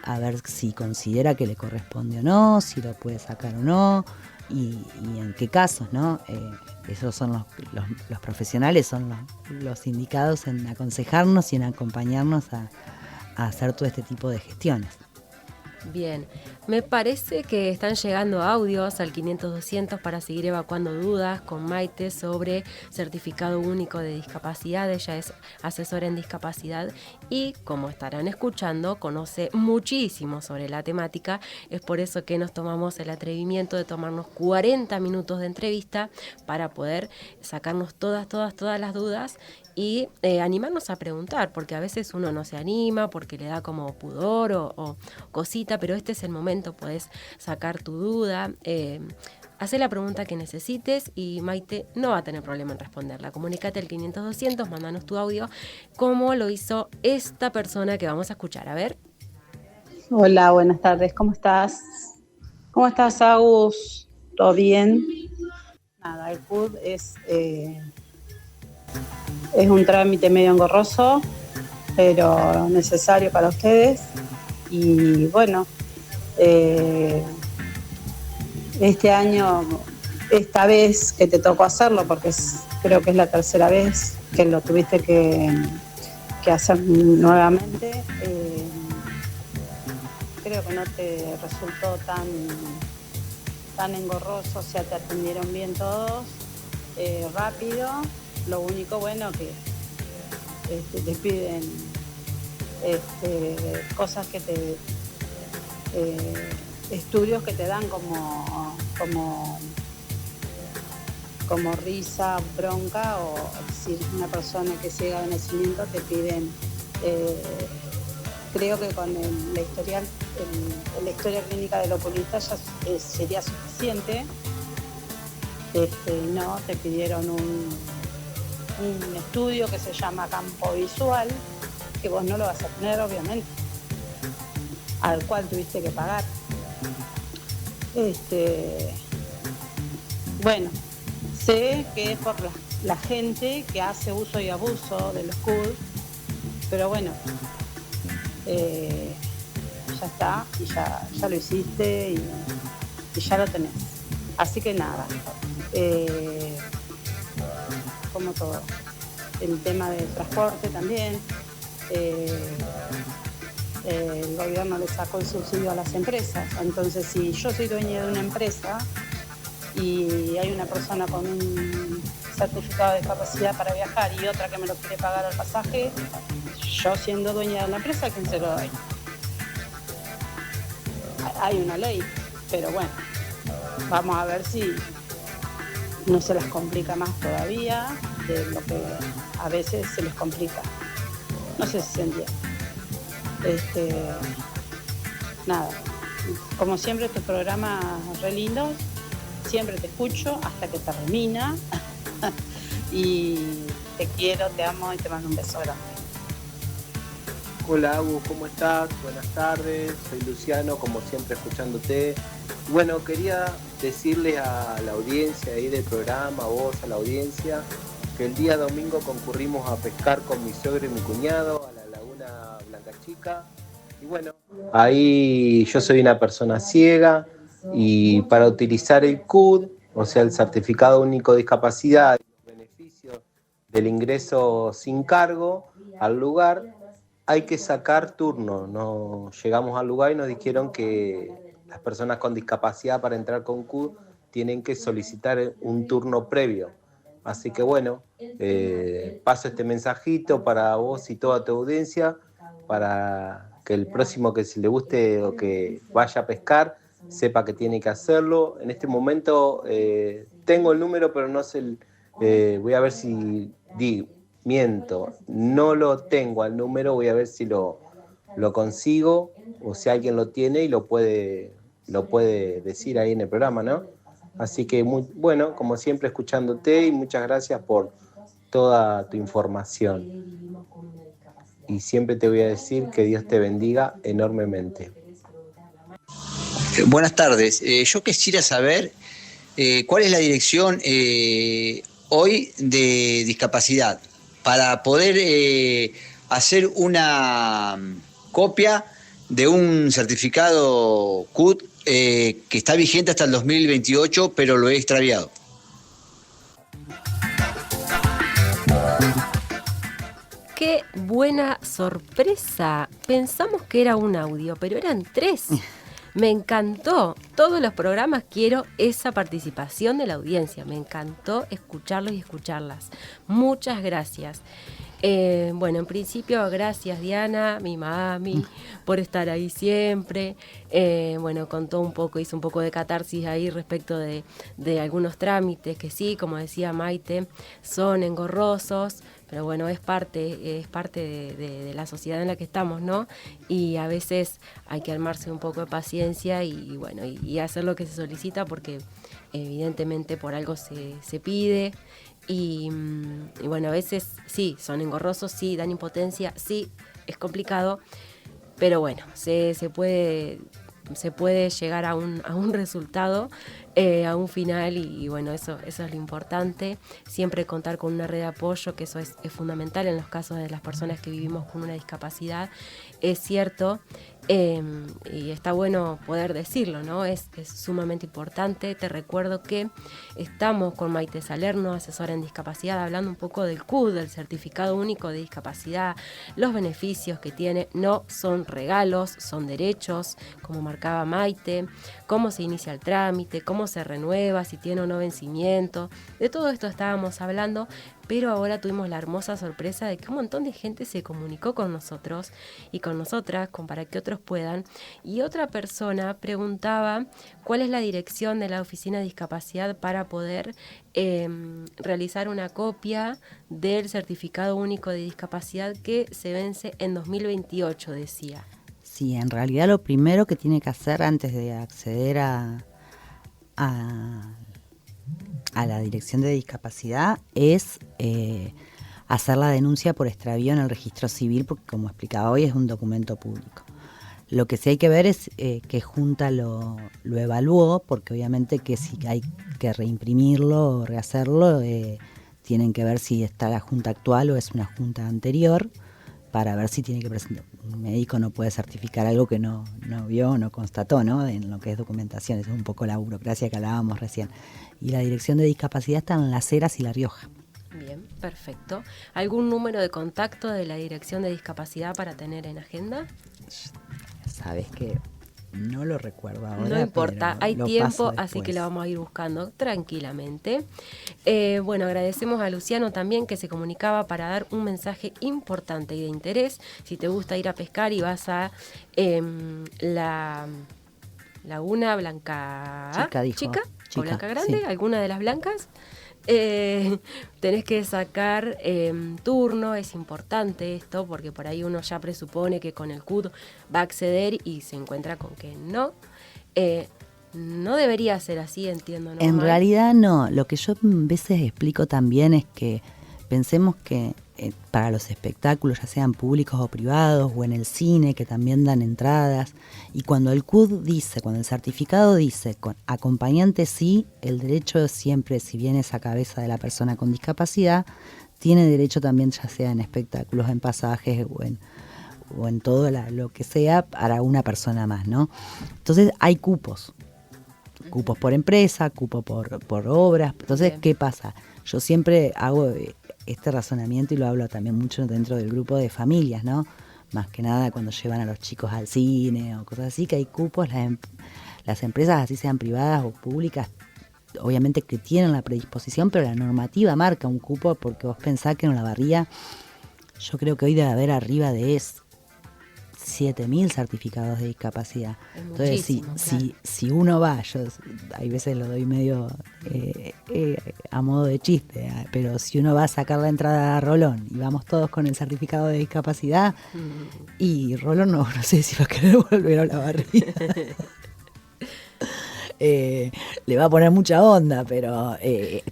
S4: a ver si considera que le corresponde o no, si lo puede sacar o no. Y en qué casos, ¿no? Esos son los profesionales, son los indicados en aconsejarnos y en acompañarnos a hacer todo este tipo de gestiones.
S3: Bien, me parece que están llegando audios al 500-200 para seguir evacuando dudas con Maite sobre certificado único de discapacidad. Ella es asesora en discapacidad y, como estarán escuchando, conoce muchísimo sobre la temática. Es por eso que nos tomamos el atrevimiento de tomarnos 40 minutos de entrevista para poder sacarnos todas las dudas y animarnos a preguntar, porque a veces uno no se anima porque le da como pudor o cosita, pero este es el momento, podés sacar tu duda, hacer la pregunta que necesites y Maite no va a tener problema en responderla. Comunicate al 500-200, mándanos tu audio, como lo hizo esta persona que vamos a escuchar. A ver.
S5: Hola, buenas tardes, ¿cómo estás? ¿Cómo estás, Agus? ¿Todo bien? Nada, el CUD es un trámite medio engorroso, pero necesario para ustedes. Y bueno, este año, esta vez que te tocó hacerlo, porque creo que es la tercera vez que lo tuviste que hacer nuevamente, creo que no te resultó tan engorroso, o sea, te atendieron bien todos, rápido. Lo único bueno que te piden cosas que estudios que te dan como risa, bronca, o si es una persona que es ciega de nacimiento te piden, creo que con la historia clínica del oculista ya sería suficiente. No, te pidieron un estudio que se llama campo visual, que vos no lo vas a tener, obviamente, al cual tuviste que pagar. Bueno, sé que es por la gente que hace uso y abuso de los CUD, pero bueno, ya está, y ya lo hiciste y ya lo tenés. Así que nada, como todo, el tema del transporte también, el gobierno le sacó el subsidio a las empresas. Entonces, si yo soy dueña de una empresa y hay una persona con un certificado de discapacidad para viajar y otra que me lo quiere pagar el pasaje, yo siendo dueña de la empresa, ¿a quién se lo doy? Hay una ley, pero bueno, vamos a ver si no se las complica más todavía de lo que a veces se les complica. No sé si se entiende. Nada, como siempre tus programas re lindos, siempre te escucho hasta que termina y te quiero, te amo y te mando un beso grande.
S6: Hola Agu, ¿cómo estás? Buenas tardes, soy Luciano, como siempre escuchándote. Bueno, quería decirles a la audiencia ahí del programa, a vos, a la audiencia, que el día domingo concurrimos a pescar con mi suegro y mi cuñado a la laguna Blanca Chica. Y bueno, ahí yo soy una persona ciega y para utilizar el CUD, o sea, el Certificado Único de Discapacidad y los beneficios del ingreso sin cargo al lugar, hay que sacar turno. Nos llegamos al lugar y nos dijeron que las personas con discapacidad para entrar con CUD tienen que solicitar un turno previo. Así que bueno, paso este mensajito para vos y toda tu audiencia, para que el próximo que si le guste o que vaya a pescar, sepa que tiene que hacerlo. En este momento tengo el número, pero no sé, voy a ver si miento, no lo tengo al número, voy a ver si lo consigo o si alguien lo tiene y lo puede decir ahí en el programa, ¿no? Así que muy bueno, como siempre escuchándote y muchas gracias por toda tu información. Y siempre te voy a decir que Dios te bendiga enormemente.
S7: Buenas tardes. Yo quisiera saber cuál es la dirección hoy de discapacidad para poder hacer una copia de un certificado CUT que está vigente hasta el 2028, pero lo he extraviado.
S3: ¡Qué buena sorpresa! Pensamos que era un audio, pero eran 3. Me encantó. Todos los programas quiero esa participación de la audiencia. Me encantó escucharlos y escucharlas. Muchas gracias. Bueno, en principio, gracias Diana, mi mami, por estar ahí siempre. Bueno, contó un poco, hizo un poco de catarsis ahí respecto de algunos trámites que sí, como decía Maite, son engorrosos, pero bueno, es parte de la sociedad en la que estamos, ¿no? Y a veces hay que armarse un poco de paciencia y bueno, y hacer lo que se solicita porque evidentemente por algo se pide. Y bueno, a veces sí, son engorrosos, sí, dan impotencia, sí, es complicado, pero bueno, se puede llegar a un resultado, a un final y bueno, eso es lo importante. Siempre contar con una red de apoyo, que eso es fundamental en los casos de las personas que vivimos con una discapacidad, es cierto. Y está bueno poder decirlo, ¿no? Es sumamente importante. Te recuerdo que estamos con Maite Salerno, asesora en discapacidad, hablando un poco del CUD, del Certificado Único de Discapacidad. Los beneficios que tiene no son regalos, son derechos, como marcaba Maite, cómo se inicia el trámite, cómo se renueva, si tiene o no vencimiento. De todo esto estábamos hablando, pero ahora tuvimos la hermosa sorpresa de que un montón de gente se comunicó con nosotros y con nosotras, para que otros puedan. Y otra persona preguntaba cuál es la dirección de la Oficina de Discapacidad para poder realizar una copia del Certificado Único de Discapacidad que se vence en 2028, decía.
S4: Sí, en realidad lo primero que tiene que hacer antes de acceder a la dirección de discapacidad es hacer la denuncia por extravío en el registro civil, porque como explicaba hoy es un documento público. Lo que sí hay que ver es qué junta lo evaluó, porque obviamente que si hay que reimprimirlo o rehacerlo, tienen que ver si está la junta actual o es una junta anterior, para ver si tiene que presentar. Un médico no puede certificar algo que no vio, no constató, ¿no? En lo que es documentación, eso es un poco la burocracia que hablábamos recién. Y la dirección de discapacidad está en Las Heras y La Rioja.
S3: Bien, perfecto. ¿Algún número de contacto de la dirección de discapacidad para tener en agenda?
S4: Sabes que No lo recuerdo ahora.
S3: No importa,
S4: pero
S3: hay
S4: lo
S3: tiempo,
S4: paso
S3: así que
S4: después.
S3: lo vamos a ir buscando tranquilamente. Bueno, agradecemos a Luciano también que se comunicaba para dar un mensaje importante y de interés. Si te gusta ir a pescar y vas a la Laguna Blanca
S4: Chica, dijo.
S3: Chica o
S4: Chica,
S3: Blanca Grande,
S4: sí.
S3: alguna de las blancas, tenés que sacar turno. Es importante esto porque por ahí uno ya presupone que con el CUD va a acceder y se encuentra con que no. No debería ser así, entiendo, ¿no?
S4: En
S3: May?
S4: realidad no. Lo que yo a veces explico también es que pensemos que para los espectáculos, ya sean públicos o privados, o en el cine, que también dan entradas, y cuando el CUD dice, cuando el certificado dice con acompañante sí, el derecho siempre, si bien es a cabeza de la persona con discapacidad, tiene derecho también, ya sea en espectáculos, en pasajes o en todo lo que sea, para una persona más, ¿no? Entonces hay cupos por empresa, cupo por obras. Entonces,
S3: Bien.
S4: ¿qué pasa? Yo siempre hago este razonamiento y lo hablo también mucho dentro del grupo de familias, ¿no? Más que nada cuando llevan a los chicos al cine o cosas así, que hay cupos, las empresas, así sean privadas o públicas, obviamente que tienen la predisposición, pero la normativa marca un cupo, porque vos pensás que en Olavarría, yo creo que hoy debe haber arriba de 7.000 certificados de discapacidad.
S3: Es
S4: Entonces,
S3: muchísimo,
S4: si uno va, yo hay veces lo doy medio a modo de chiste, pero si uno va a sacar la entrada a Rolón y vamos todos con el certificado de discapacidad, y Rolón no sé si va a querer volver a Olavarría. Le va a poner mucha onda, pero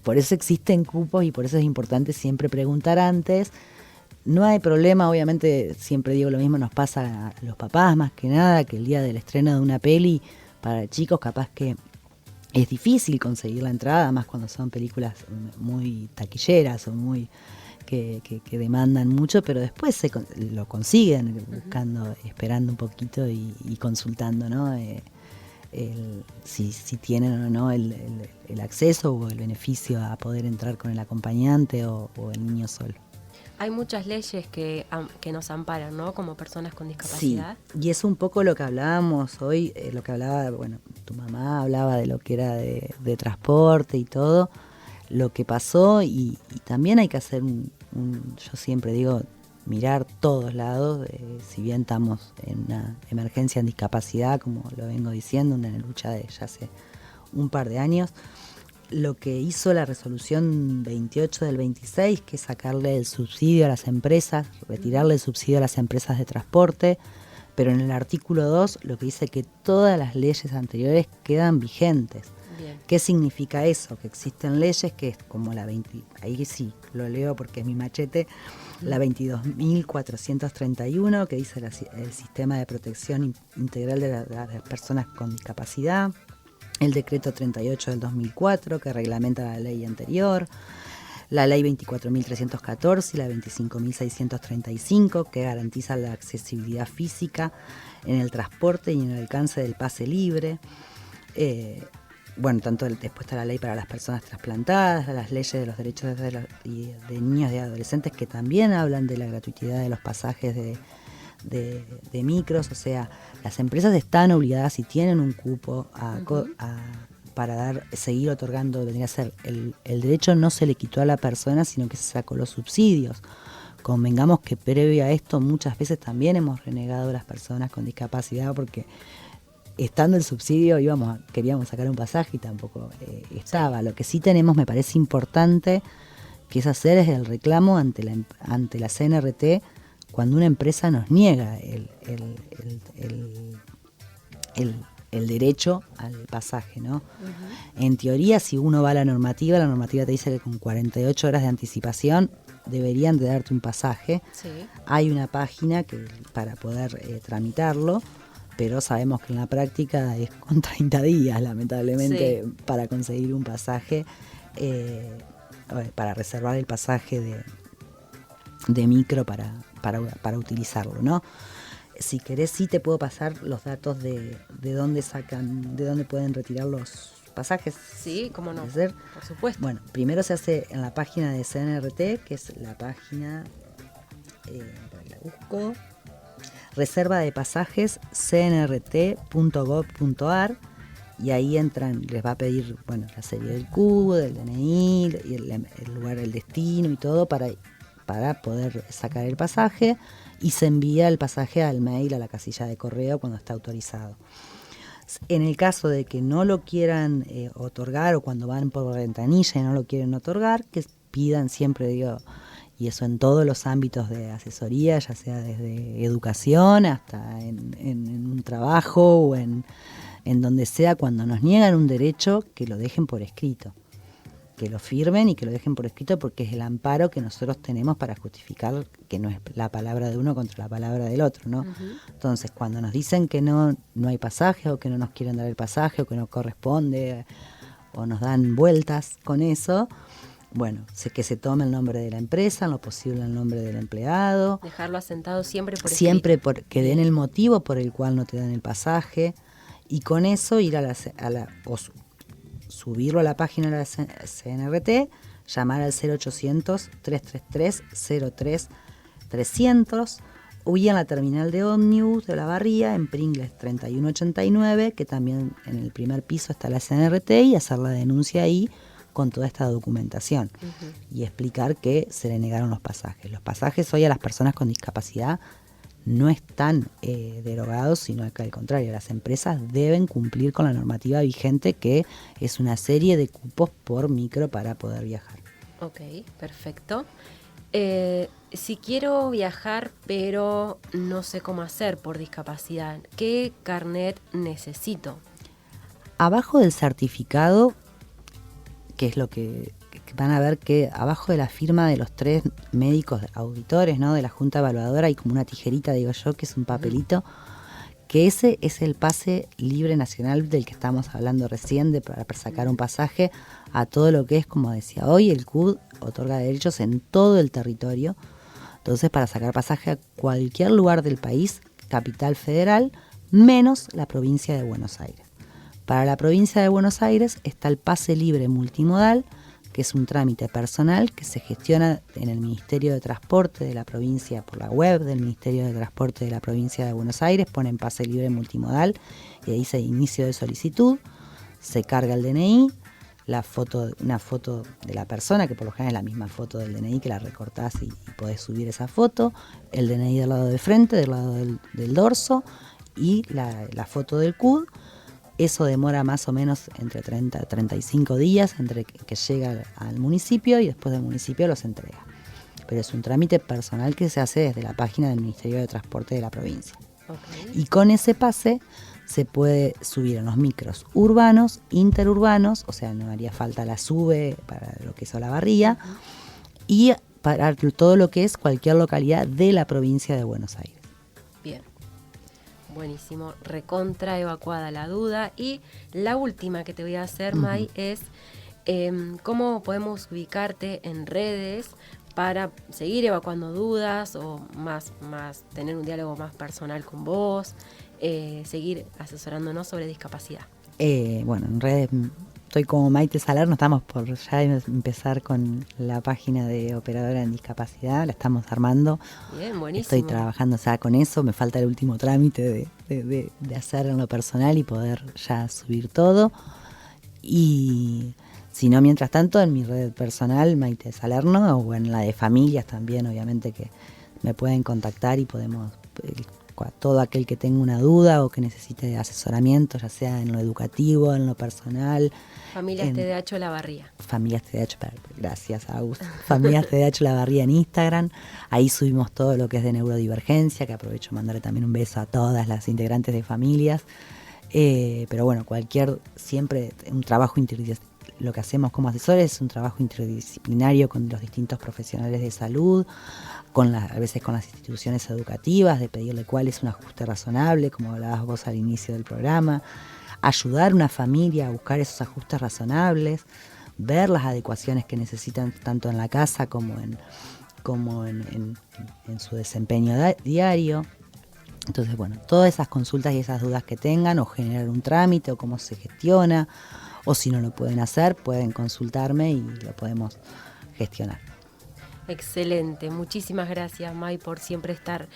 S4: por eso existen cupos y por eso es importante siempre preguntar antes. No hay problema, obviamente, siempre digo lo mismo, nos pasa a los papás más que nada, que el día del estreno de una peli, para chicos capaz que es difícil conseguir la entrada, más cuando son películas muy taquilleras o muy que demandan mucho, pero después lo consiguen buscando, esperando un poquito y consultando, ¿no? Si tienen o no el acceso o el beneficio a poder entrar con el acompañante o el niño solo.
S3: Hay muchas leyes que nos amparan, ¿no? Como personas con
S4: Sí,
S3: discapacidad.
S4: y es un poco lo que hablábamos hoy, lo que hablaba, bueno, tu mamá hablaba de lo que era de transporte y todo, lo que pasó, y también hay que hacer yo siempre digo, mirar todos lados, si bien estamos en una emergencia en discapacidad, como lo vengo diciendo, una lucha de ya hace un par de años. Lo que hizo la resolución 28 del 26, que es sacarle el subsidio a las empresas, retirarle el subsidio a las empresas de transporte, pero en el artículo 2 lo que dice que todas las leyes anteriores quedan vigentes.
S3: Bien.
S4: ¿Qué significa eso? Que existen leyes que es como la 20, ahí sí, lo leo porque es mi machete, la 22.431, que dice el sistema de protección integral de las personas con discapacidad, el decreto 38 del 2004, que reglamenta la ley anterior, la ley 24.314 y la 25.635, que garantiza la accesibilidad física en el transporte y en el alcance del pase libre. Bueno, tanto después está la ley para las personas trasplantadas, las leyes de los derechos de niños y adolescentes, que también hablan de la gratuidad de los pasajes de micros. O sea, las empresas están obligadas y tienen un cupo para seguir otorgando, vendría a ser, el derecho no se le quitó a la persona, sino que se sacó los subsidios. Convengamos que previo a esto muchas veces también hemos renegado a las personas con discapacidad porque estando el subsidio queríamos sacar un pasaje y tampoco estaba. Lo que sí tenemos, me parece importante, que es hacer es el reclamo ante la CNRT cuando una empresa nos niega el derecho al pasaje, ¿no? En teoría, si uno va a la normativa te dice que con 48 horas de anticipación deberían de darte un pasaje.
S3: Sí.
S4: Hay una página para poder tramitarlo, pero sabemos que en la práctica es con 30 días, lamentablemente,
S3: Sí.
S4: para conseguir un pasaje, para reservar el pasaje de micro para utilizarlo, ¿no? Si querés, sí te puedo pasar los datos de dónde pueden retirar los pasajes.
S3: Sí, cómo no,
S4: ¿Puede ser?
S3: por supuesto.
S4: Bueno, primero se hace en la página de CNRT, que es la página, la busco, reserva de pasajes cnrt.gov.ar, y ahí entran, les va a pedir, bueno, la serie del CUD, el DNI, y el lugar, el destino y todo para poder sacar el pasaje, y se envía el pasaje al mail, a la casilla de correo cuando está autorizado. En el caso de que no lo quieran otorgar, o cuando van por ventanilla y no lo quieren otorgar, que pidan siempre, digo, y eso en todos los ámbitos de asesoría, ya sea desde educación hasta en un trabajo o en donde sea, cuando nos niegan un derecho, que lo dejen por escrito, que lo firmen y que lo dejen por escrito, porque es el amparo que nosotros tenemos para justificar que no es la palabra de uno contra la palabra del otro, ¿no? Entonces, cuando nos dicen que no hay pasaje, o que no nos quieren dar el pasaje, o que no corresponde, o nos dan vueltas con eso, bueno, que se tome el nombre de la empresa, en lo posible el nombre del empleado.
S3: Dejarlo asentado siempre por escrito.
S4: Siempre que den el motivo por el cual no te dan el pasaje, y con eso ir subirlo a la página de la CNRT, llamar al 0800-333-03-300, o ir a la terminal de ómnibus de La Barría, en Pringles 3189, que también en el primer piso está la CNRT, y hacer la denuncia ahí con toda esta documentación, y explicar que se le negaron los pasajes. Los pasajes hoy a las personas con discapacidad no están derogados, sino que al contrario, las empresas deben cumplir con la normativa vigente, que es una serie de cupos por micro para poder viajar.
S3: Ok, perfecto. Si quiero viajar pero no sé cómo hacer por discapacidad, ¿qué carnet necesito?
S4: Abajo del certificado, que es lo que van a ver, que abajo de la firma de los 3 médicos auditores, ¿no?, de la Junta Evaluadora, hay como una tijerita, digo yo, que es un papelito, que ese es el pase libre nacional del que estamos hablando recién, para sacar un pasaje a todo lo que es, como decía hoy, el CUD otorga derechos en todo el territorio. Entonces, para sacar pasaje a cualquier lugar del país, Capital Federal, menos la provincia de Buenos Aires. Para la provincia de Buenos Aires está el pase libre multimodal, que es un trámite personal que se gestiona en el Ministerio de Transporte de la provincia, por la web del Ministerio de Transporte de la provincia de Buenos Aires, ponen pase libre multimodal y ahí dice inicio de solicitud, se carga el DNI, una foto de la persona, que por lo general es la misma foto del DNI, que la recortás y podés subir esa foto, el DNI del lado de frente, del lado del dorso, y la foto del CUD. Eso demora más o menos entre 30 a 35 días entre que llega al municipio, y después del municipio los entrega. Pero es un trámite personal que se hace desde la página del Ministerio de Transporte de la provincia. Okay. Y con ese pase se puede subir en los micros urbanos, interurbanos, o sea, no haría falta la SUBE para lo que es Olavarría, y para todo lo que es cualquier localidad de la provincia de Buenos Aires.
S3: Bien. Buenísimo, recontra evacuada la duda. Y la última que te voy a hacer, May, es cómo podemos ubicarte en redes para seguir evacuando dudas, o más tener un diálogo más personal con vos, seguir asesorándonos sobre discapacidad.
S4: Bueno, en redes estoy como Maite Salerno, estamos por ya empezar con la página de Operadora en Discapacidad, la estamos armando.
S3: Bien, buenísimo.
S4: Estoy trabajando ya con eso, me falta el último trámite de hacer en lo personal y poder ya subir todo. Y si no, mientras tanto, en mi red personal, Maite Salerno, o en la de familias también, obviamente, que me pueden contactar y podemos... a todo aquel que tenga una duda o que necesite asesoramiento, ya sea en lo educativo, en lo personal.
S3: Familias TDH Olavarría.
S4: Familias TDH, gracias Agus. Familias TDH Olavarría en Instagram. Ahí subimos todo lo que es de neurodivergencia, que aprovecho mandarle también un beso a todas las integrantes de familias. Pero bueno, siempre un trabajo lo que hacemos como asesores es un trabajo interdisciplinario con los distintos profesionales de salud, a veces con las instituciones educativas, de pedirle cuál es un ajuste razonable, como hablabas vos al inicio del programa, ayudar a una familia a buscar esos ajustes razonables, ver las adecuaciones que necesitan tanto en la casa como en su desempeño diario. Entonces, bueno, todas esas consultas y esas dudas que tengan, o generar un trámite, o cómo se gestiona, o si no lo pueden hacer, pueden consultarme y lo podemos gestionar.
S3: Excelente, muchísimas gracias, May, por siempre estar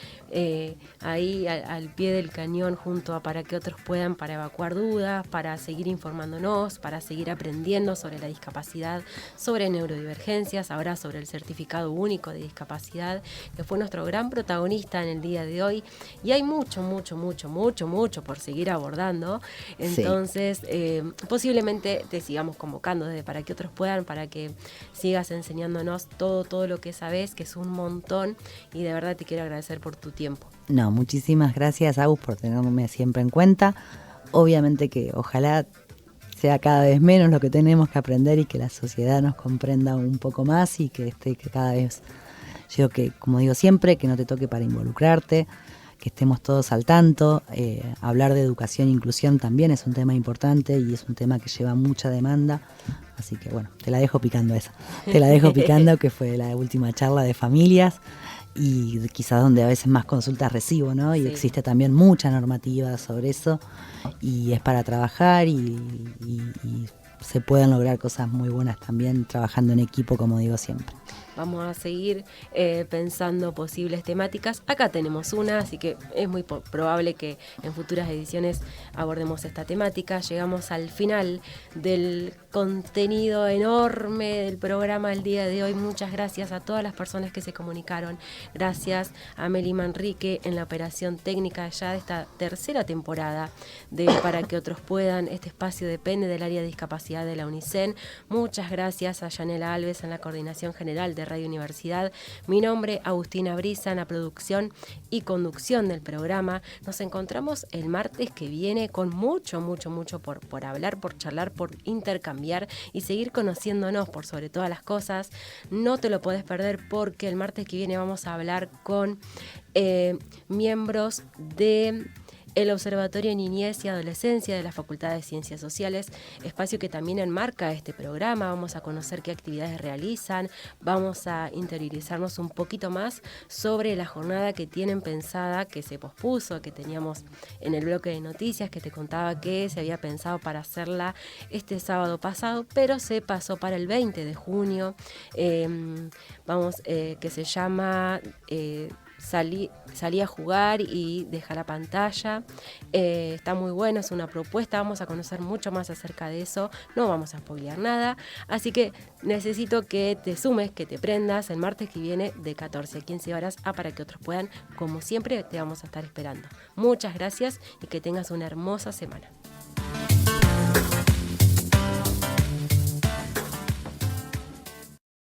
S3: ahí al pie del cañón junto a Para que otros puedan, para evacuar dudas, para seguir informándonos, para seguir aprendiendo sobre la discapacidad, sobre neurodivergencias, ahora sobre el certificado único de discapacidad, que fue nuestro gran protagonista en el día de hoy. Y hay mucho por seguir abordando. Entonces, posiblemente te sigamos convocando desde Para que otros puedan, para que sigas enseñándonos todo lo que sabes, que es un montón, y de verdad te quiero agradecer por tu tiempo.
S4: No, muchísimas gracias, Agus, por tenerme siempre en cuenta. Obviamente que ojalá sea cada vez menos lo que tenemos que aprender y que la sociedad nos comprenda un poco más y que cada vez, yo que como digo siempre, que no te toque para involucrarte, que estemos todos al tanto. Hablar de educación e inclusión también es un tema importante y es un tema que lleva mucha demanda. Así que bueno, te la dejo picando esa. Te la dejo picando, que fue la última charla de familias y quizás donde a veces más consultas recibo, ¿no? Y existe también mucha normativa sobre eso y es para trabajar y se pueden lograr cosas muy buenas también trabajando en equipo, como digo siempre.
S3: Vamos a seguir pensando posibles temáticas. Acá tenemos una, así que es muy probable que en futuras ediciones abordemos esta temática. Llegamos al final del contenido enorme del programa del día de hoy. Muchas gracias a todas las personas que se comunicaron. Gracias a Meli Manrique en la operación técnica ya de esta tercera temporada de Para que otros puedan. Este espacio depende del área de discapacidad de la UNICEN. Muchas gracias a Yanela Alves en la coordinación general de Radio Universidad. Mi nombre, Agustina Brisa, en la producción y conducción del programa. Nos encontramos el martes que viene con mucho por hablar, por charlar, por intercambiar y seguir conociéndonos por sobre todas las cosas. No te lo podés perder porque el martes que viene vamos a hablar con miembros de el Observatorio Niñez y Adolescencia de la Facultad de Ciencias Sociales, espacio que también enmarca este programa. Vamos a conocer qué actividades realizan, vamos a interiorizarnos un poquito más sobre la jornada que tienen pensada, que se pospuso, que teníamos en el bloque de noticias, que te contaba que se había pensado para hacerla este sábado pasado, pero se pasó para el 20 de junio, que se llama... Salí a jugar y deja la pantalla. Está muy bueno, es una propuesta, vamos a conocer mucho más acerca de eso, no vamos a spoilear nada, así que necesito que te sumes, que te prendas el martes que viene de 14 a 15 horas a Para que otros puedan. Como siempre te vamos a estar esperando. Muchas gracias y que tengas una hermosa semana.